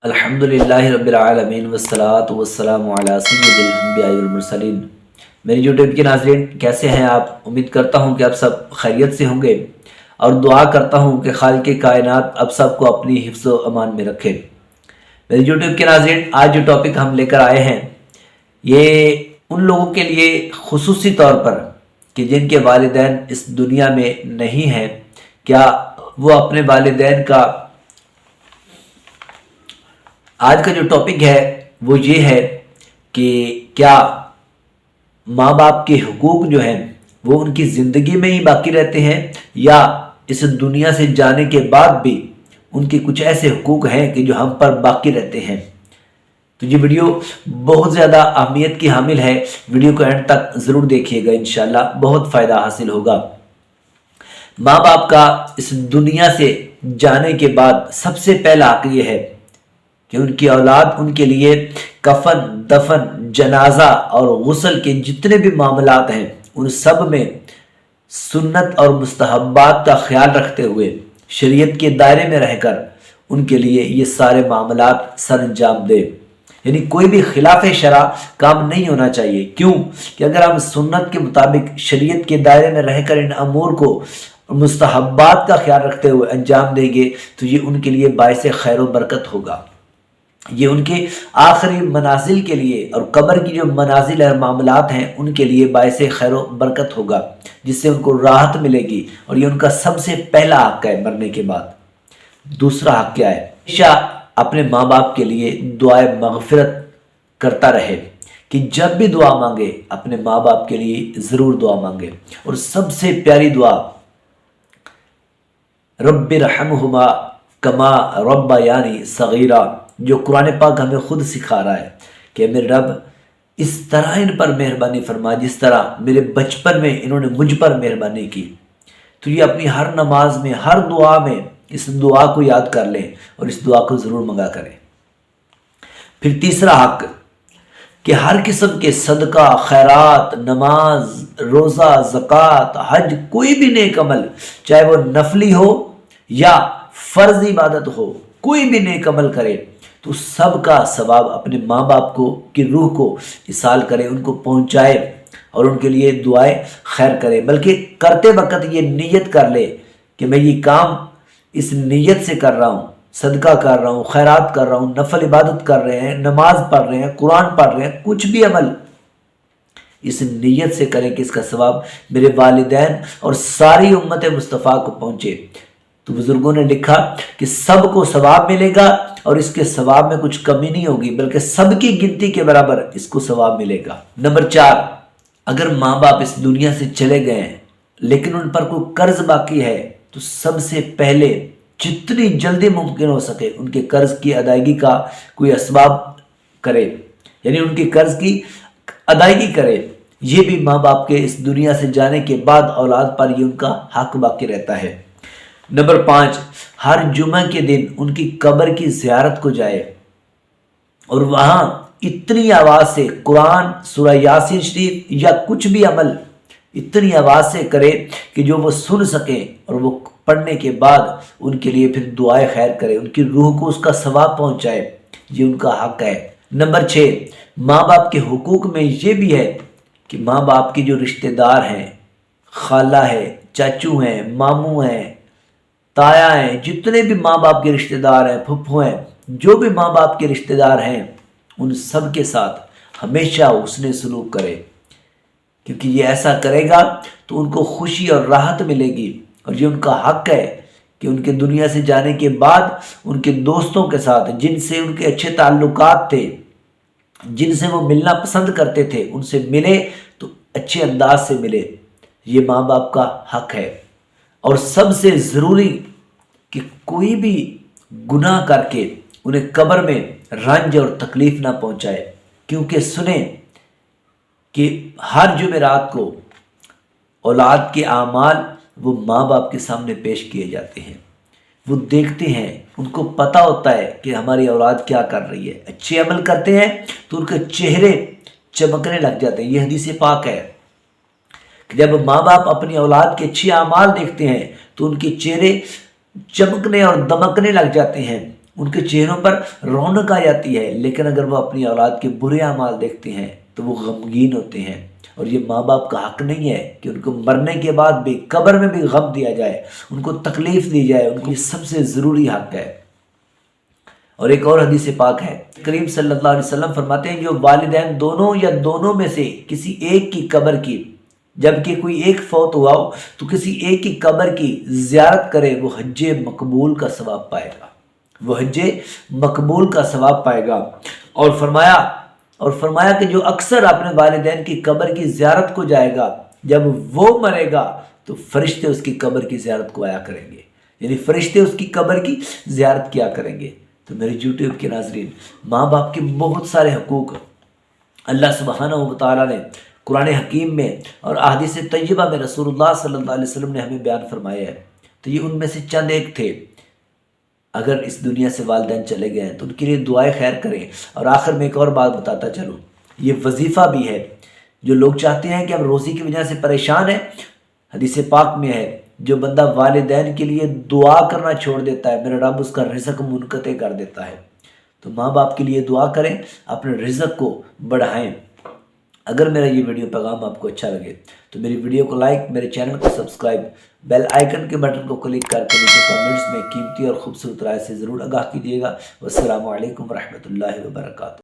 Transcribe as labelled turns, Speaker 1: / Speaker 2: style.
Speaker 1: अल्हम्दुलिल्लाह रब्बिल आलमीन वस्सलातु वस्सलामु अला सय्यिदिल अंबिया वल मुरसलीन। मेरी यूट्यूब के नाज़रीन, कैसे हैं आप? उम्मीद करता हूं कि आप सब खैरियत से होंगे और दुआ करता हूं कि खालिक़े कायनात आप सबको अपनी हिफ्ज़ व अमान में रखे। मेरी यूट्यूब के नाज़रीन, आज जो टॉपिक हम लेकर आए हैं ये उन लोगों के लिए खुसूसी तौर पर कि जिनके वालिदैन इस दुनिया में नहीं हैं, क्या वो अपने वालिदैन का, आज का जो टॉपिक है वो ये है कि क्या माँ बाप के हुकूक जो हैं वो उनकी ज़िंदगी में ही बाकी रहते हैं या इस दुनिया से जाने के बाद भी उनके कुछ ऐसे हुकूक हैं कि जो हम पर बाकी रहते हैं। तो ये वीडियो बहुत ज़्यादा अहमियत की हामिल है, वीडियो को एंड तक ज़रूर देखिएगा, इंशाल्लाह बहुत फ़ायदा हासिल होगा। माँ बाप का इस दुनिया से जाने के बाद सबसे पहला हक ये है कि उनकी औलाद उनके लिए कफन, दफन, जनाजा और गुस्ल के जितने भी मामलात हैं उन सब में सुन्नत और मुस्तहब्बात का ख्याल रखते हुए शरीयत के दायरे में रहकर उनके लिए ये सारे मामलात सर अंजाम दे। यानी कोई भी खिलाफ शरा काम नहीं होना चाहिए। क्यों कि अगर हम सुन्नत के मुताबिक शरीयत के दायरे में रहकर इन अमूर को मुस्तहब्बात का ख्याल रखते हुए अंजाम देंगे तो ये उनके लिए बाइस खैर व बरकत होगा। ये उनके आखिरी मनाजिल के लिए और कब्र की जो मनाजिल और मामलात हैं उनके लिए बाइस खैर व बरकत होगा, जिससे उनको राहत मिलेगी और ये उनका सबसे पहला हक है मरने के बाद। दूसरा हक क्या है? हमेशा अपने माँ बाप के लिए दुआए मगफिरत करता रहे कि जब भी दुआ मांगे अपने माँ बाप के लिए ज़रूर दुआ मांगे। और सबसे प्यारी दुआ रब्बिरहमहुमा कमा रब्बयानी सगीरा, जो कुरान पाक हमें खुद सिखा रहा है कि मेरे रब इस तरह इन पर मेहरबानी फरमा जिस तरह मेरे बचपन में इन्होंने मुझ पर मेहरबानी की। तो ये अपनी हर नमाज में, हर दुआ में इस दुआ को याद कर लें और इस दुआ को ज़रूर मंगा करें। फिर तीसरा हक कि हर किस्म के सदका, खैरात, नमाज, रोज़ा, ज़कात, हज, कोई भी नेक अमल, चाहे वो नफली हो या फ़र्ज़ इबादत हो, कोई भी नेक अमल करे तो सबका सवाब अपने माँ बाप को की रूह को इसाल करे, उनको पहुँचाए और उनके लिए दुआएं खैर करे। बल्कि करते वक्त ये नीयत कर ले कि मैं ये काम इस नीयत से कर रहा हूँ, सदका कर रहा हूँ, खैरात कर रहा हूँ, नफल इबादत कर रहे हैं, नमाज पढ़ रहे हैं, कुरान पढ़ रहे हैं, कुछ भी अमल इस नीयत से करें कि इसका सवाब मेरे वालिदैन और सारी उम्मत मुस्तफ़ा को पहुँचे। तो बुजुर्गों ने लिखा कि सबको सवाब मिलेगा और इसके सवाब में कुछ कमी नहीं होगी, बल्कि सबकी गिनती के बराबर इसको सवाब मिलेगा। नंबर 4, अगर माँ बाप इस दुनिया से चले गए हैं लेकिन उन पर कोई कर्ज बाकी है तो सबसे पहले जितनी जल्दी मुमकिन हो सके उनके कर्ज की अदायगी का कोई असबाब करे, यानी उनके कर्ज की अदायगी करे। ये भी माँ बाप के इस दुनिया से जाने के बाद औलाद पर ये उनका हक बाकी रहता है। नंबर 5, हर जुमा के दिन उनकी कब्र की ज़ियारत को जाए और वहाँ इतनी आवाज़ से कुरान, सूरह यासीन शरीफ या कुछ भी अमल इतनी आवाज़ से करे कि जो वो सुन सकें और वो पढ़ने के बाद उनके लिए फिर दुआएं खैर करे, उनकी रूह को उसका सवाब पहुँचाए। ये उनका हक है। नंबर 6, माँ बाप के हुकूक में ये भी है कि माँ बाप के जो रिश्तेदार हैं, खाला है, चाचू हैं, मामू हैं, ताया हैं, जितने भी माँ बाप के रिश्तेदार हैं, फुफ्फू हैं, जो भी माँ बाप के रिश्तेदार हैं, उन सब के साथ हमेशा उसने सलूक करे, क्योंकि ये ऐसा करेगा तो उनको खुशी और राहत मिलेगी। और ये उनका हक है कि उनके दुनिया से जाने के बाद उनके दोस्तों के साथ जिनसे उनके अच्छे ताल्लुकात थे, जिनसे वो मिलना पसंद करते थे, उनसे मिले तो अच्छे अंदाज से मिले। ये माँ बाप का हक है। और सबसे ज़रूरी कि कोई भी गुनाह करके उन्हें कब्र में रंज और तकलीफ़ ना पहुँचाए, क्योंकि सुने कि हर जुमेरात को औलाद के आमाल वो माँ बाप के सामने पेश किए जाते हैं। वो देखते हैं, उनको पता होता है कि हमारी औलाद क्या कर रही है। अच्छे अमल करते हैं तो उनके चेहरे चमकने लग जाते हैं। ये हदीस पाक है कि जब माँ बाप अपनी औलाद के अच्छे आमाल देखते हैं तो उनके चेहरे चमकने और दमकने लग जाते हैं ان کے چہروں پر رونق آ جاتی ہے، لیکن اگر وہ اپنی اولاد کے برے اعمال دیکھتے ہیں تو وہ غمگین ہوتے ہیں۔ اور یہ ماں باپ کا حق نہیں ہے کہ ان کو مرنے کے بعد بھی، قبر میں بھی غم دیا جائے، ان کو تکلیف دی جائے، ان کو یہ سب سے ضروری حق ہے۔ اور ایک اور حدیث پاک ہے، کریم صلی اللہ علیہ وسلم فرماتے ہیں جو والدین دونوں یا دونوں میں سے کسی ایک کی قبر کی، جبکہ کوئی ایک فوت ہوا ہو تو کسی ایک کی قبر کی زیارت کرے، وہ حج مقبول کا ثواب پائے گا، وہ حج مقبول کا ثواب پائے گا۔ اور فرمایا کہ جو اکثر اپنے والدین کی قبر کی زیارت کو جائے گا، جب وہ مرے گا تو فرشتے اس کی قبر کی زیارت کو آیا کریں گے، یعنی فرشتے اس کی قبر کی زیارت کیا کریں گے۔ تو میرے یوٹیوب کے ناظرین، ماں باپ کے بہت سارے حقوق اللہ سبحانہ و تعالیٰ نے قرآن حکیم میں اور احادیث طیبہ میں رسول اللہ صلی اللہ علیہ وسلم نے ہمیں بیان فرمایا ہے۔ تو یہ ان میں سے چند ایک تھے۔ اگر اس دنیا سے والدین چلے گئے ہیں تو ان کے لیے دعائے خیر کریں۔ اور آخر میں ایک اور بات بتاتا چلوں، یہ وظیفہ بھی ہے۔ جو لوگ چاہتے ہیں کہ ہم روزی کی وجہ سے پریشان ہیں، حدیث پاک میں ہے جو بندہ والدین کے لیے دعا کرنا چھوڑ دیتا ہے، میرا رب اس کا رزق منقطع کر دیتا ہے۔ تو ماں باپ کے لیے دعا کریں، اپنے رزق کو بڑھائیں۔ اگر میرا یہ ویڈیو پیغام آپ کو اچھا لگے تو میری ویڈیو کو لائک، میرے چینل کو سبسکرائب، بیل آئیکن کے بٹن کو کلک کر کے نیچے کمنٹس میں قیمتی اور خوبصورت رائے سے ضرور آگاہ کیجیے گا۔ والسلام علیکم ورحمۃ اللہ وبرکاتہ۔